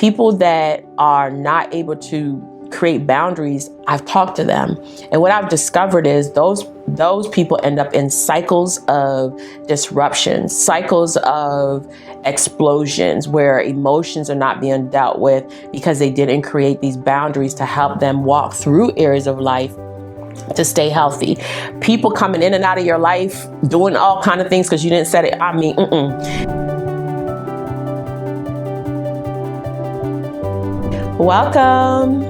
People that are not able to create boundaries, I've talked to them. And what I've discovered is those people end up in cycles of disruptions, cycles of explosions where emotions are not being dealt with because they didn't create these boundaries to help them walk through areas of life to stay healthy. People coming in and out of your life, doing all kind of things because you didn't set it. Welcome.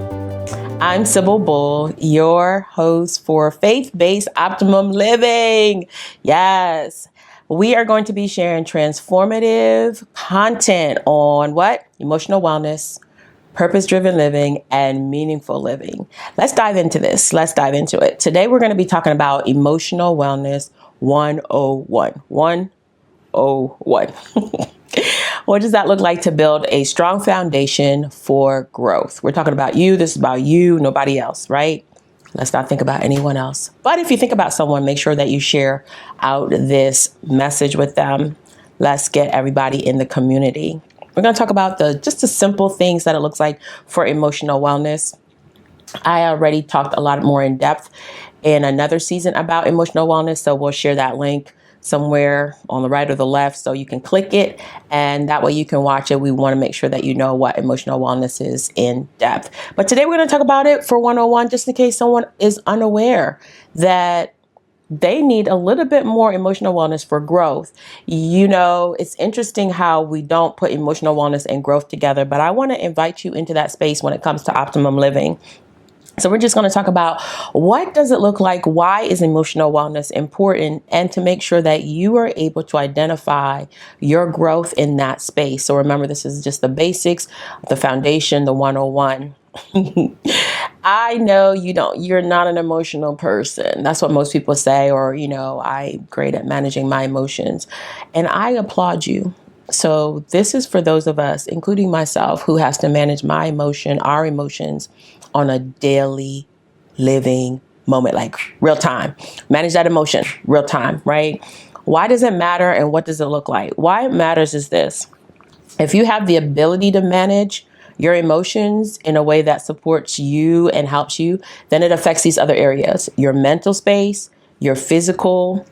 I'm Sybil Bull, your host for Faith-Based Optimum Living. Yes, we are going to be sharing transformative content on what? Emotional wellness, purpose-driven living, and meaningful living. Let's dive into this. Let's dive into it. Today, we're going to be talking about emotional wellness 101. 101. What does that look like to build a strong foundation for growth? We're talking about you. This is about you, nobody else, right? Let's not think about anyone else. But if you think about someone, make sure that you share out this message with them. Let's get everybody in the community. We're going to talk about just the simple things that it looks like for emotional wellness. I already talked a lot more in depth in another season about emotional wellness, so we'll share that link somewhere on the right or the left so you can click it, and that way you can watch it. We want to make sure that you know what emotional wellness is in depth. But today we're going to talk about it for 101, just in case someone is unaware that they need a little bit more emotional wellness for growth. You know, it's interesting how we don't put emotional wellness and growth together, but I want to invite you into that space when it comes to optimum living. So we're just going to talk about what does it look like? Why is emotional wellness important? And to make sure that you are able to identify your growth in that space. So remember, this is just the basics, the foundation, the 101. I know you're not an emotional person. That's what most people say, or, I'm great at managing my emotions. And I applaud you. So this is for those of us, including myself, who has to manage our emotions on a daily living moment, like real time. Manage that emotion, real time, right? Why does it matter and what does it look like? Why it matters is this. If you have the ability to manage your emotions in a way that supports you and helps you, then it affects these other areas, your mental space, your physical,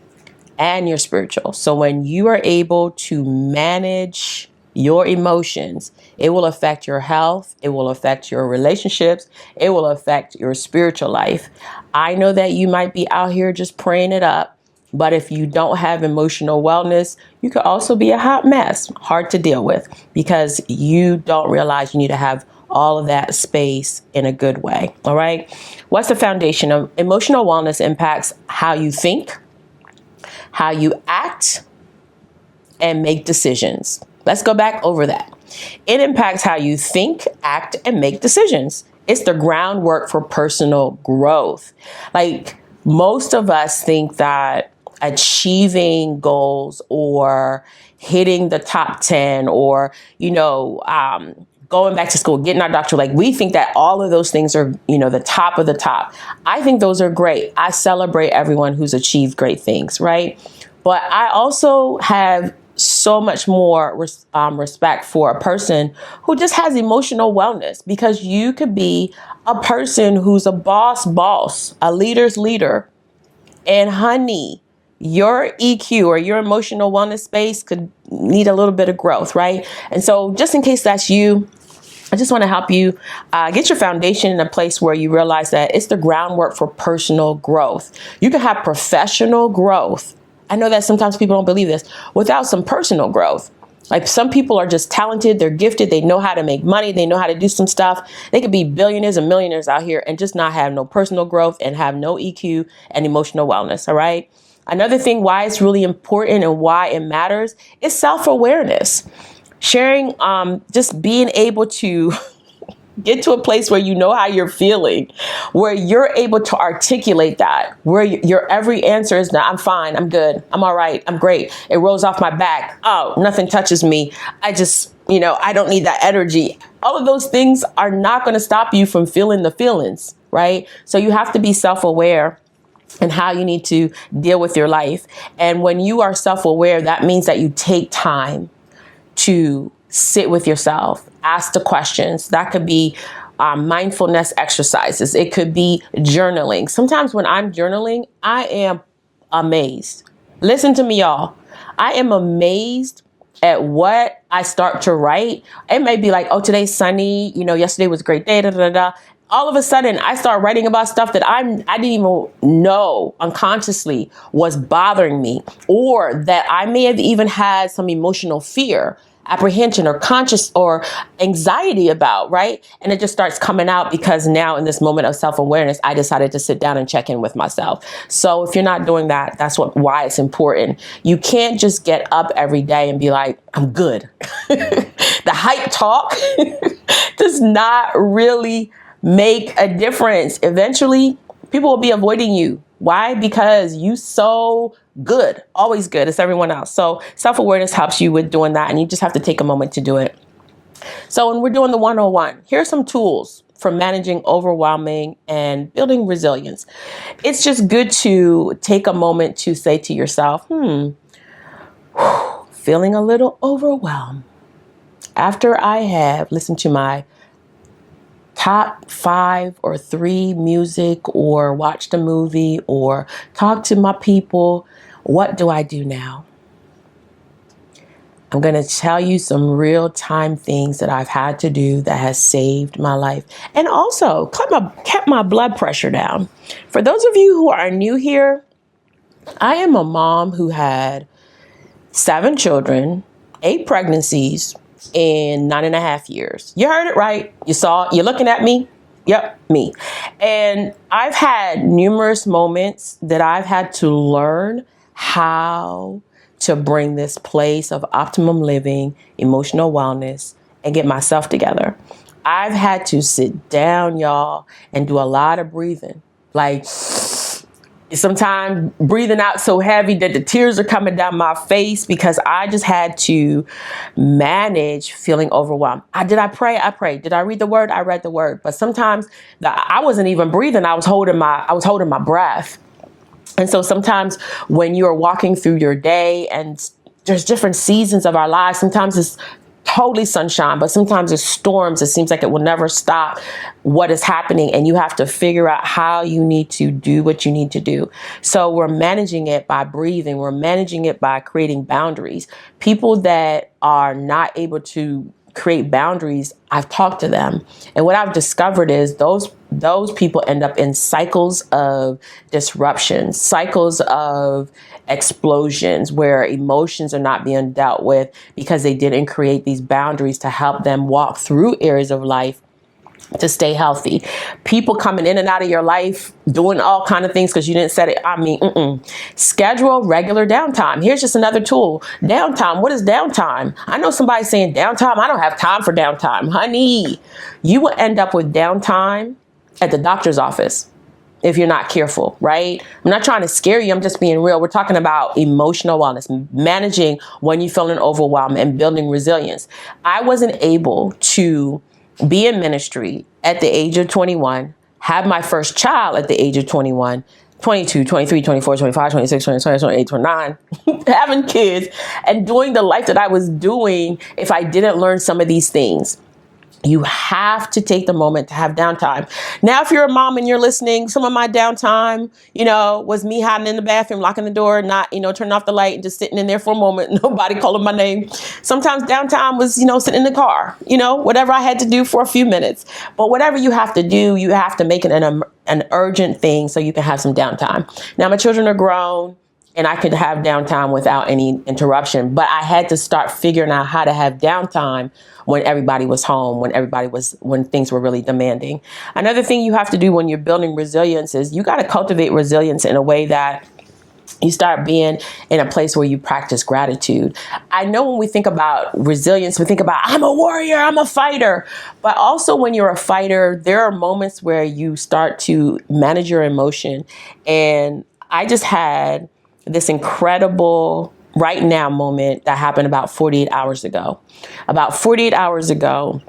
and your spiritual. So when you are able to manage your emotions, it will affect your health. It will affect your relationships. It will affect your spiritual life. I know that you might be out here just praying it up, but if you don't have emotional wellness, you could also be a hot mess, hard to deal with, because you don't realize you need to have all of that space in a good way. All right. What's the foundation of emotional wellness? Impacts how you think, how you act, and make decisions. Let's go back over that. It impacts how you think, act, and make decisions. It's the groundwork for personal growth. Like, most of us think that achieving goals or hitting the top 10 or, going back to school, getting our doctorate, like, we think that all of those things are, the top of the top. I think those are great. I celebrate everyone who's achieved great things, right? But I also have so much more respect for a person who just has emotional wellness, because you could be a person who's a boss, a leader's leader. And honey, your EQ or your emotional wellness space could need a little bit of growth, right? And so just in case that's you, I just want to help you get your foundation in a place where you realize that it's the groundwork for personal growth. You can have professional growth. I know that sometimes people don't believe this, without some personal growth. Like, some people are just talented, they're gifted, they know how to make money, they know how to do some stuff. They could be billionaires and millionaires out here and just not have no personal growth and have no EQ and emotional wellness. All right. Another thing why it's really important and why it matters is self-awareness. Sharing, just being able to get to a place where you know how you're feeling, where you're able to articulate that, where your every answer is, "I'm fine, I'm good, I'm all right, I'm great. It rolls off my back. Oh, nothing touches me. I just, I don't need that energy." All of those things are not going to stop you from feeling the feelings, right? So you have to be self-aware and how you need to deal with your life. And when you are self-aware, that means that you take time to sit with yourself, ask the questions. That could be mindfulness exercises. It could be journaling. Sometimes when I'm journaling, I am amazed. Listen to me, y'all. I am amazed at what I start to write. It may be like, oh, today's sunny. Yesterday was a great day. Da, da, da, da. All of a sudden, I start writing about stuff that I didn't even know unconsciously was bothering me, or that I may have even had some emotional fear, apprehension, or conscious or anxiety about, right? And it just starts coming out because now in this moment of self-awareness, I decided to sit down and check in with myself. So if you're not doing that, that's why it's important. You can't just get up every day and be like, I'm good. The hype talk does not really make a difference. Eventually, people will be avoiding you. Why? Because you so good, always good as everyone else. So self-awareness helps you with doing that. And you just have to take a moment to do it. So when we're doing the 101, here are some tools for managing overwhelming and building resilience. It's just good to take a moment to say to yourself, feeling a little overwhelmed. After I have listened to my top 5 or 3 music, or watched a movie, or talked to my people, what do I do now? I'm going to tell you some real time things that I've had to do that has saved my life, and also kept my blood pressure down. For those of you who are new here, I am a mom who had 7 children, 8 pregnancies, in 9.5 years. You heard it right. You're looking at me. Yep, me. And I've had numerous moments that I've had to learn how to bring this place of optimum living, emotional wellness, and get myself together. I've had to sit down, y'all, and do a lot of breathing. Like, sometimes breathing out so heavy that the tears are coming down my face, because I just had to manage feeling overwhelmed. Did I pray? I prayed. Did I read the word? I read the word. But sometimes I wasn't even breathing. I was holding my breath. And so sometimes when you're walking through your day, and there's different seasons of our lives, sometimes it's totally sunshine, but sometimes it's storms. It seems like it will never stop what is happening, and you have to figure out how you need to do what you need to do. So we're managing it by breathing. We're managing it by creating boundaries. People that are not able to create boundaries, I've talked to them, and what I've discovered is those people end up in cycles of disruption, cycles of explosions, where emotions are not being dealt with because they didn't create these boundaries to help them walk through areas of life to stay healthy. People coming in and out of your life doing all kind of things because you didn't set it. Schedule regular downtime. Here's just another tool. Downtime. What is downtime? I know somebody saying downtime. I don't have time for downtime. Honey, you will end up with downtime at the doctor's office if you're not careful, right? I'm not trying to scare you. I'm just being real. We're talking about emotional wellness, managing when you're feeling overwhelmed, and building resilience. I wasn't able to be in ministry at the age of 21, have my first child at the age of 21, 22, 23, 24, 25, 26, 27, 28, 29, having kids and doing the life that I was doing if I didn't learn some of these things. You have to take the moment to have downtime. Now, if you're a mom and you're listening, some of my downtime, was me hiding in the bathroom, locking the door, not, turning off the light and just sitting in there for a moment, nobody calling my name. Sometimes downtime was, sitting in the car, whatever I had to do for a few minutes. But whatever you have to do, you have to make it an urgent thing so you can have some downtime. Now, my children are grown, and I could have downtime without any interruption. But I had to start figuring out how to have downtime when everybody was home, when things were really demanding. Another thing you have to do when you're building resilience is you got to cultivate resilience in a way that you start being in a place where you practice gratitude. I know when we think about resilience, we think about, I'm a warrior, I'm a fighter. But also when you're a fighter, there are moments where you start to manage your emotion. And I just had this incredible right now moment that happened about 48 hours ago. About 48 hours ago,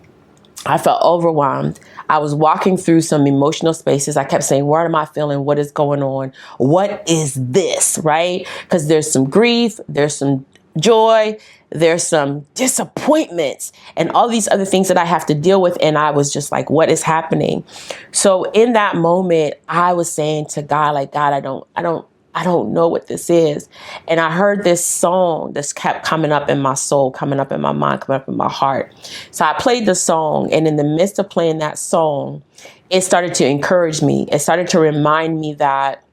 I felt overwhelmed. I was walking through some emotional spaces. I kept saying, what am I feeling? What is going on? What is this? Right? Because there's some grief. There's some joy, there's some disappointments and all these other things that I have to deal with. And I was just like, what is happening? So in that moment, I was saying to God, like, God, I don't know what this is. And I heard this song that's kept coming up in my soul, coming up in my mind, coming up in my heart. So I played the song, and in the midst of playing that song, it started to encourage me. It started to remind me that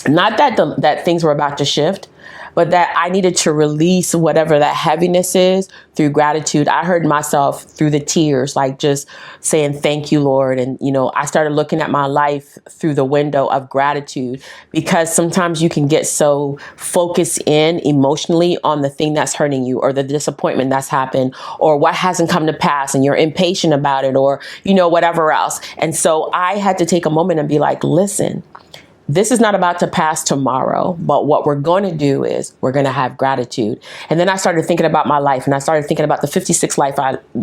not that that things were about to shift, but that I needed to release whatever that heaviness is through gratitude. I heard myself through the tears, like just saying, thank you, Lord. And, I started looking at my life through the window of gratitude, because sometimes you can get so focused in emotionally on the thing that's hurting you, or the disappointment that's happened, or what hasn't come to pass, and you're impatient about it, or, whatever else. And so I had to take a moment and be like, listen, this is not about to pass tomorrow, but what we're going to do is we're going to have gratitude. And then I started thinking about my life, and I started thinking about the 56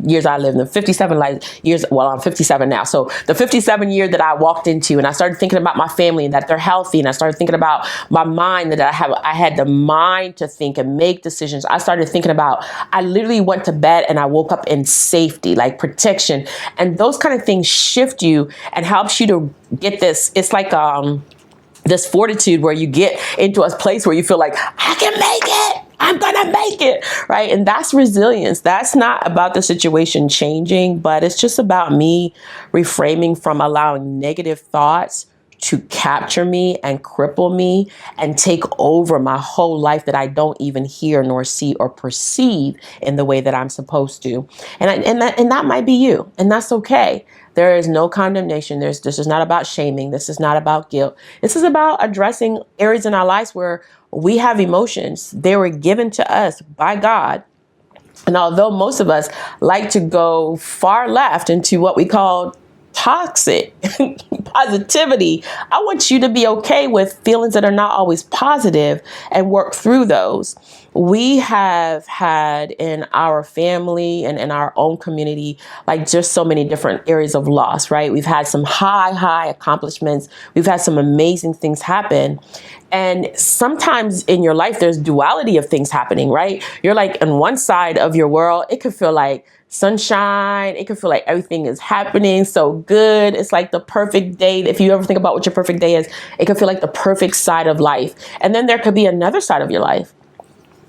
years I lived, and the 57 years, well, I'm 57 now. So the 57 year that I walked into, and I started thinking about my family and that they're healthy. And I started thinking about my mind, that I had the mind to think and make decisions. I started thinking about, I literally went to bed and I woke up in safety, like protection. And those kind of things shift you and helps you to get this. It's like, this fortitude where you get into a place where you feel like, I can make it. I'm going to make it. Right. And that's resilience. That's not about the situation changing, but it's just about me reframing from allowing negative thoughts to capture me and cripple me and take over my whole life, that I don't even hear nor see or perceive in the way that I'm supposed to. And that might be you, and that's okay. There is no condemnation. This is not about shaming. This is not about guilt. This is about addressing areas in our lives where we have emotions. They were given to us by God. And although most of us like to go far left into what we call toxic positivity, I want you to be okay with feelings that are not always positive and work through those. We have had in our family and in our own community, like just so many different areas of loss, right? We've had some high accomplishments. We've had some amazing things happen. And sometimes in your life, there's duality of things happening, right? You're like on one side of your world, it could feel like sunshine. It can feel like everything is happening so good. It's like the perfect day. If you ever think about what your perfect day is, it can feel like the perfect side of life. And then there could be another side of your life.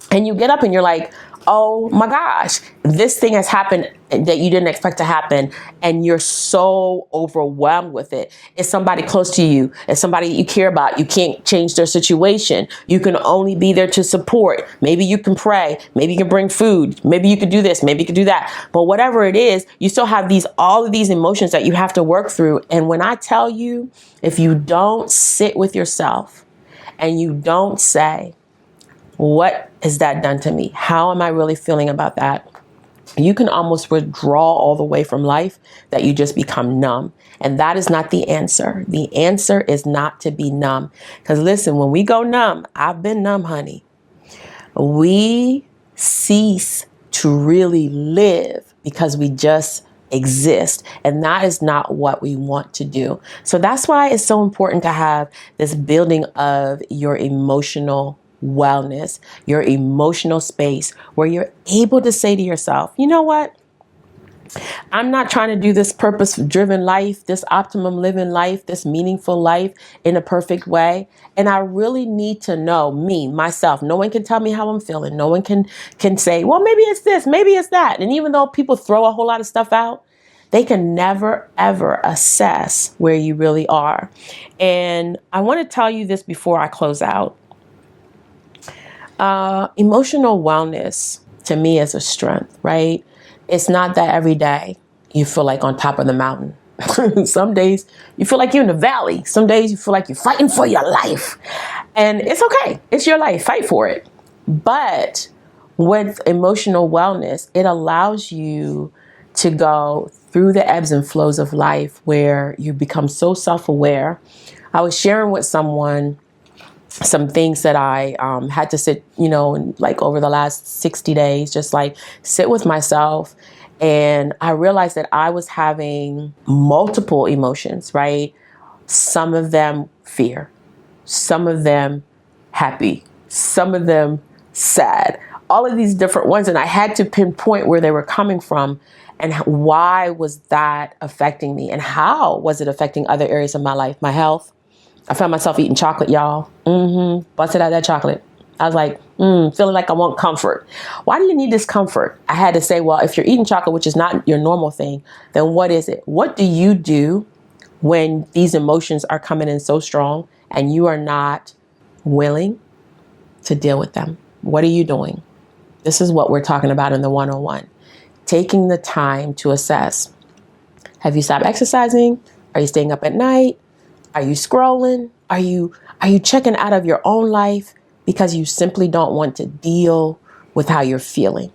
And you get up and you're like, oh my gosh, this thing has happened that you didn't expect to happen. And you're so overwhelmed with it. It's somebody close to you. It's somebody you care about. You can't change their situation. You can only be there to support. Maybe you can pray. Maybe you can bring food. Maybe you could do this. Maybe you could do that. But whatever it is, you still have all of these emotions that you have to work through. And when I tell you, if you don't sit with yourself and you don't say, what has that done to me? How am I really feeling about that? You can almost withdraw all the way from life, that you just become numb. And that is not the answer. The answer is not to be numb. Because listen, when we go numb, I've been numb, honey. We cease to really live because we just exist. And that is not what we want to do. So that's why it's so important to have this building of your emotional wellness, your emotional space, where you're able to say to yourself, you know what? I'm not trying to do this purpose-driven life, this optimum living life, this meaningful life in a perfect way. And I really need to know me, myself. No one can tell me how I'm feeling. No one can say, well, maybe it's this, maybe it's that. And even though people throw a whole lot of stuff out, they can never, ever assess where you really are. And I want to tell you this before I close out. Emotional wellness to me is a strength, right? It's not that every day you feel like on top of the mountain. Some days you feel like you're in the valley. Some days you feel like you're fighting for your life. And it's okay. It's your life. Fight for it. But with emotional wellness, it allows you to go through the ebbs and flows of life where you become so self-aware. I was sharing with someone some things that I had to sit, like over the last 60 days, just like sit with myself. And I realized that I was having multiple emotions, right? Some of them fear, some of them happy, some of them sad. All of these different ones. And I had to pinpoint where they were coming from and why was that affecting me and how was it affecting other areas of my life, my health. I found myself eating chocolate, y'all. Busted out that chocolate. I was like, feeling like I want comfort. Why do you need this comfort? I had to say, well, if you're eating chocolate, which is not your normal thing, then what is it? What do you do when these emotions are coming in so strong and you are not willing to deal with them? What are you doing? This is what we're talking about in the 101. Taking the time to assess. Have you stopped exercising? Are you staying up at night? Are you scrolling? Are you checking out of your own life because you simply don't want to deal with how you're feeling?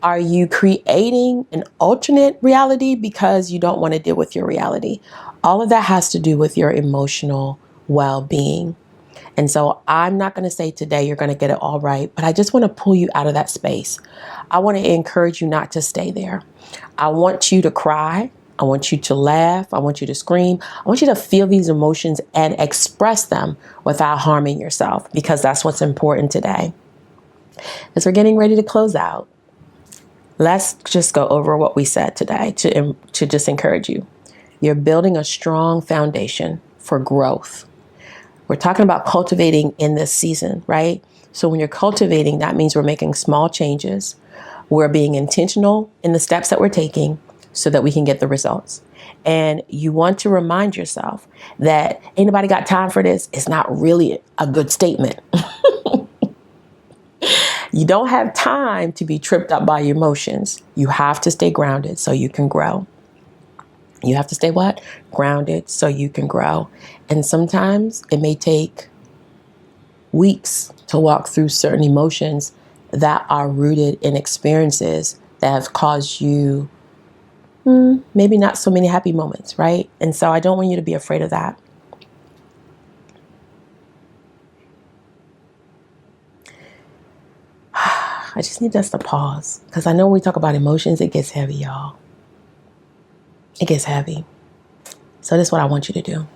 Are you creating an alternate reality because you don't want to deal with your reality? All of that has to do with your emotional well-being. And so I'm not going to say today you're going to get it all right, but I just want to pull you out of that space. I want to encourage you not to stay there. I want you to cry. I want you to laugh. I want you to scream. I want you to feel these emotions and express them without harming yourself, because that's what's important today. As we're getting ready to close out, let's just go over what we said today to just encourage you. You're building a strong foundation for growth. We're talking about cultivating in this season, right? So when you're cultivating, that means we're making small changes. We're being intentional in the steps that we're taking so that we can get the results. And you want to remind yourself that ain't nobody got time for this. It's not really a good statement. You don't have time to be tripped up by your emotions. You have to stay grounded so you can grow. You have to stay what? Grounded so you can grow. And sometimes it may take weeks to walk through certain emotions that are rooted in experiences that have caused you maybe not so many happy moments, right? And so I don't want you to be afraid of that. I just need us to pause, because I know when we talk about emotions, it gets heavy, y'all. It gets heavy. So this is what I want you to do.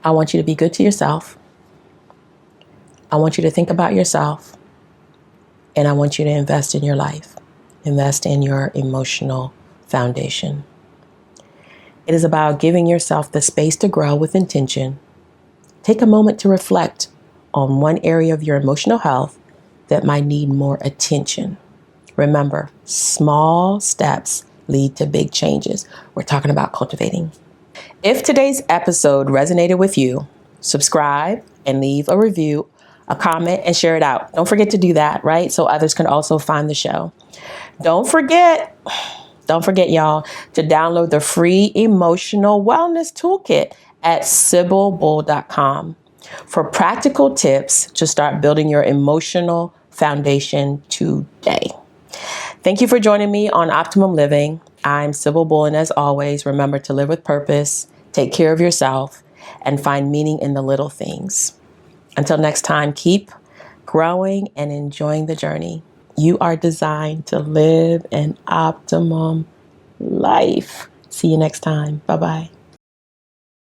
I want you to be good to yourself. I want you to think about yourself. And I want you to invest in your life. Invest in your emotional foundation. It is about giving yourself the space to grow with intention. Take a moment to reflect on one area of your emotional health that might need more attention. Remember, small steps lead to big changes. We're talking about cultivating. If today's episode resonated with you, subscribe and leave a review, a comment, and share it out. Don't forget to do that, right? So others can also find the show. Don't forget, y'all, to download the free emotional wellness toolkit at sibylbull.com for practical tips to start building your emotional foundation today. Thank you for joining me on Optimum Living. I'm Sybil Bull, and as always, remember to live with purpose, take care of yourself, and find meaning in the little things. Until next time, keep growing and enjoying the journey. You are designed to live an optimum life. See you next time. Bye-bye.